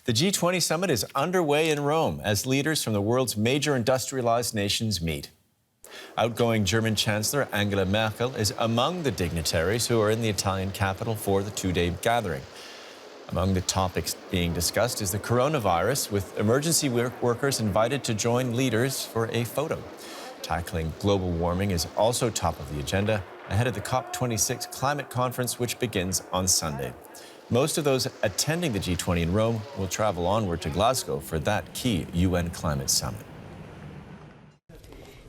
The G20 Summit is underway in Rome as leaders from the world's major industrialized nations meet. Outgoing German Chancellor Angela Merkel is among the dignitaries who are in the Italian capital for the two-day gathering. Among the topics being discussed is the coronavirus, with emergency workers invited to join leaders for a photo. Tackling global warming is also top of the agenda ahead of the COP26 climate conference, which begins on Sunday. Most of those attending the G20 in Rome will travel onward to Glasgow for that key UN climate summit.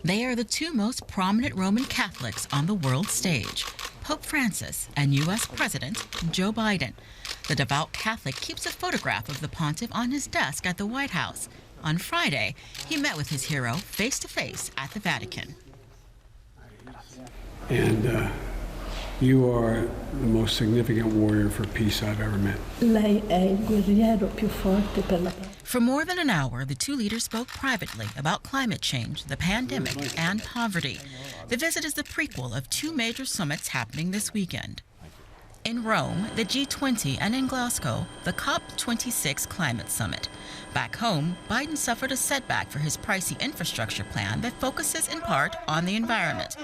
They are the two most prominent Roman Catholics on the world stage, Pope Francis and U.S. President Joe Biden. The devout Catholic keeps a photograph of the pontiff on his desk at the White House. On Friday, he met with his hero face-to-face at the Vatican. And you are the most significant warrior for peace I've ever met. Lei è il guerriero più forte per la pace. For more than an hour, the two leaders spoke privately about climate change, the pandemic, and poverty. The visit is the prequel of two major summits happening this weekend. In Rome, the G20, and in Glasgow, the COP26 climate summit. Back home, Biden suffered a setback for his pricey infrastructure plan that focuses in part on the environment.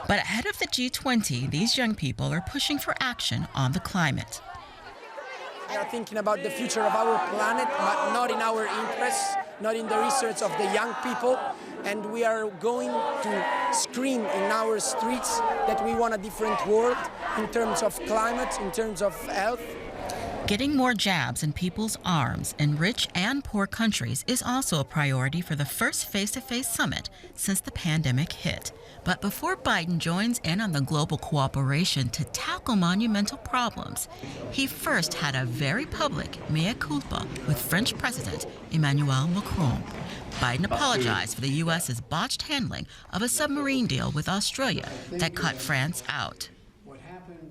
But ahead of the G20, these young people are pushing for action on the climate. We are thinking about the future of our planet, but not in our interests, not in the research of the young people. And we are going to scream in our streets that we want a different world in terms of climate, in terms of health. Getting more jabs in people's arms in rich and poor countries is also a priority for the first face-to-face summit since the pandemic hit. But before Biden joins in on the global cooperation to tackle monumental problems, he first had a very public mea culpa with French President Emmanuel Macron. Biden apologized for the U.S.'s botched handling of a submarine deal with Australia that cut France out. What happened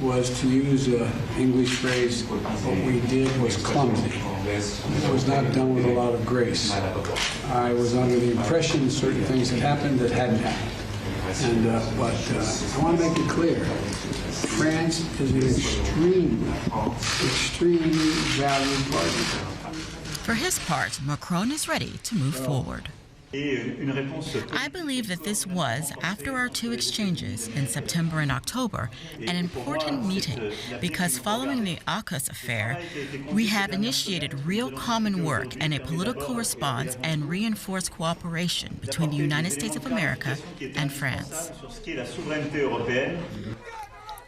was, to use an English phrase, what we did was clumsy. It was not done with a lot of grace. I was under the impression certain things had happened that hadn't happened. And but I want to make it clear, France is an extremely valued partner. For his part, Macron is ready to move forward. I believe that this was, after our two exchanges in September and October, an important meeting because following the AUKUS affair, we have initiated real common work and a political response and reinforced cooperation between the United States of America and France.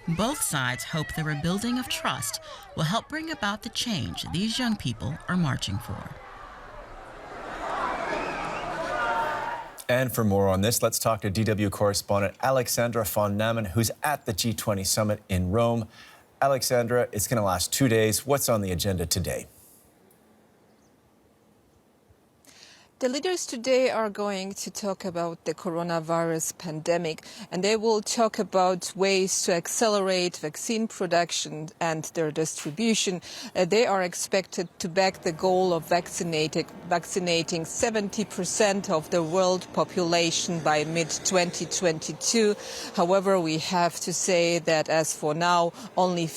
Both sides hope the rebuilding of trust will help bring about the change these young people are marching for. And for more on this, let's talk to DW correspondent Alexandra von Namen, who's at the G20 Summit in Rome. Alexandra, it's going to last 2 days. What's on the agenda today? The leaders today are going to talk about the coronavirus pandemic, and they will talk about ways to accelerate vaccine production and their distribution. They are expected to back the goal of vaccinating 70% of the world population by mid-2022. However, we have to say that as for now, only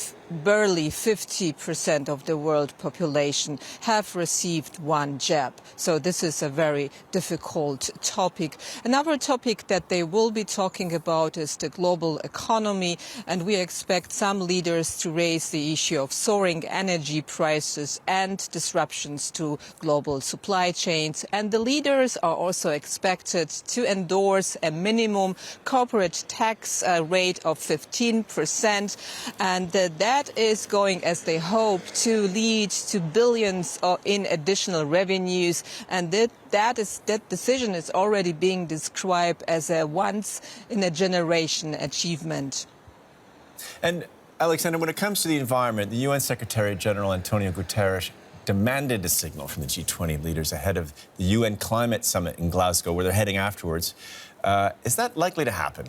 barely 50% of the world population have received one jab. So this is a very difficult topic. Another topic that they will be talking about is the global economy, and we expect some leaders to raise the issue of soaring energy prices and disruptions to global supply chains. And the leaders are also expected to endorse a minimum corporate tax rate of 15%, and that is going, as they hope, to lead to billions in additional revenues, and that decision is already being described as a once-in-a-generation achievement. And Alexander, when it comes to the environment, the UN Secretary General Antonio Guterres demanded a signal from the G20 leaders ahead of the UN climate summit in Glasgow, where they're heading afterwards. Is that likely to happen?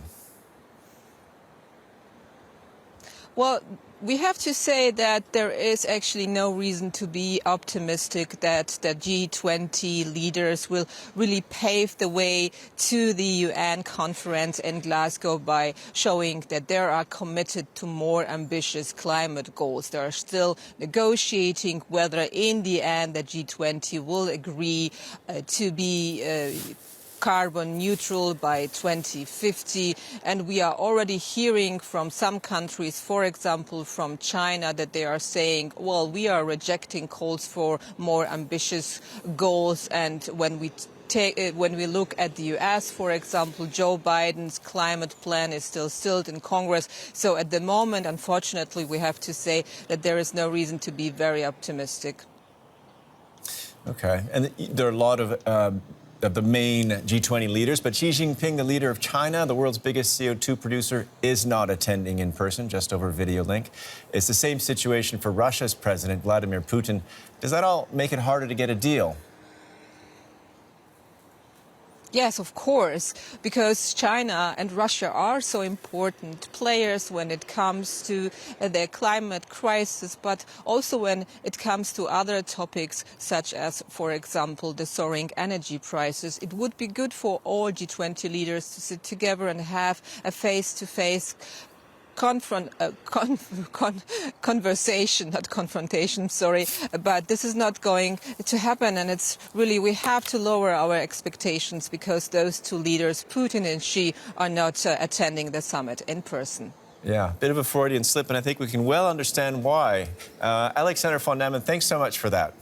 Well, We have to say that there is actually no reason to be optimistic that the G20 leaders will really pave the way to the UN conference in Glasgow by showing that they are committed to more ambitious climate goals. They are still negotiating whether in the end the G20 will agree to be carbon neutral by 2050, and we are already hearing from some countries, for example from China, that they are saying, well, we are rejecting calls for more ambitious goals. And when we look at the US, for example, Joe Biden's climate plan is still stalled in Congress. So at the moment, unfortunately, we have to say that there is no reason to be very optimistic. Okay, and there are a lot of the main G20 leaders, but Xi Jinping, the leader of China, the world's biggest CO2 producer, is not attending in person, just over video link. It's the same situation for Russia's president, Vladimir Putin. Does that all make it harder to get a deal? Yes, of course, because China and Russia are so important players when it comes to the climate crisis, but also when it comes to other topics such as, for example, the soaring energy prices. It would be good for all G20 leaders to sit together and have a face-to-face conversation, not confrontation, sorry, but this is not going to happen, and it's really, we have to lower our expectations because those two leaders, Putin and Xi, are not attending the summit in person. Yeah, bit of a Freudian slip, and I think we can well understand why. Alexander von Nemmen, thanks so much for that.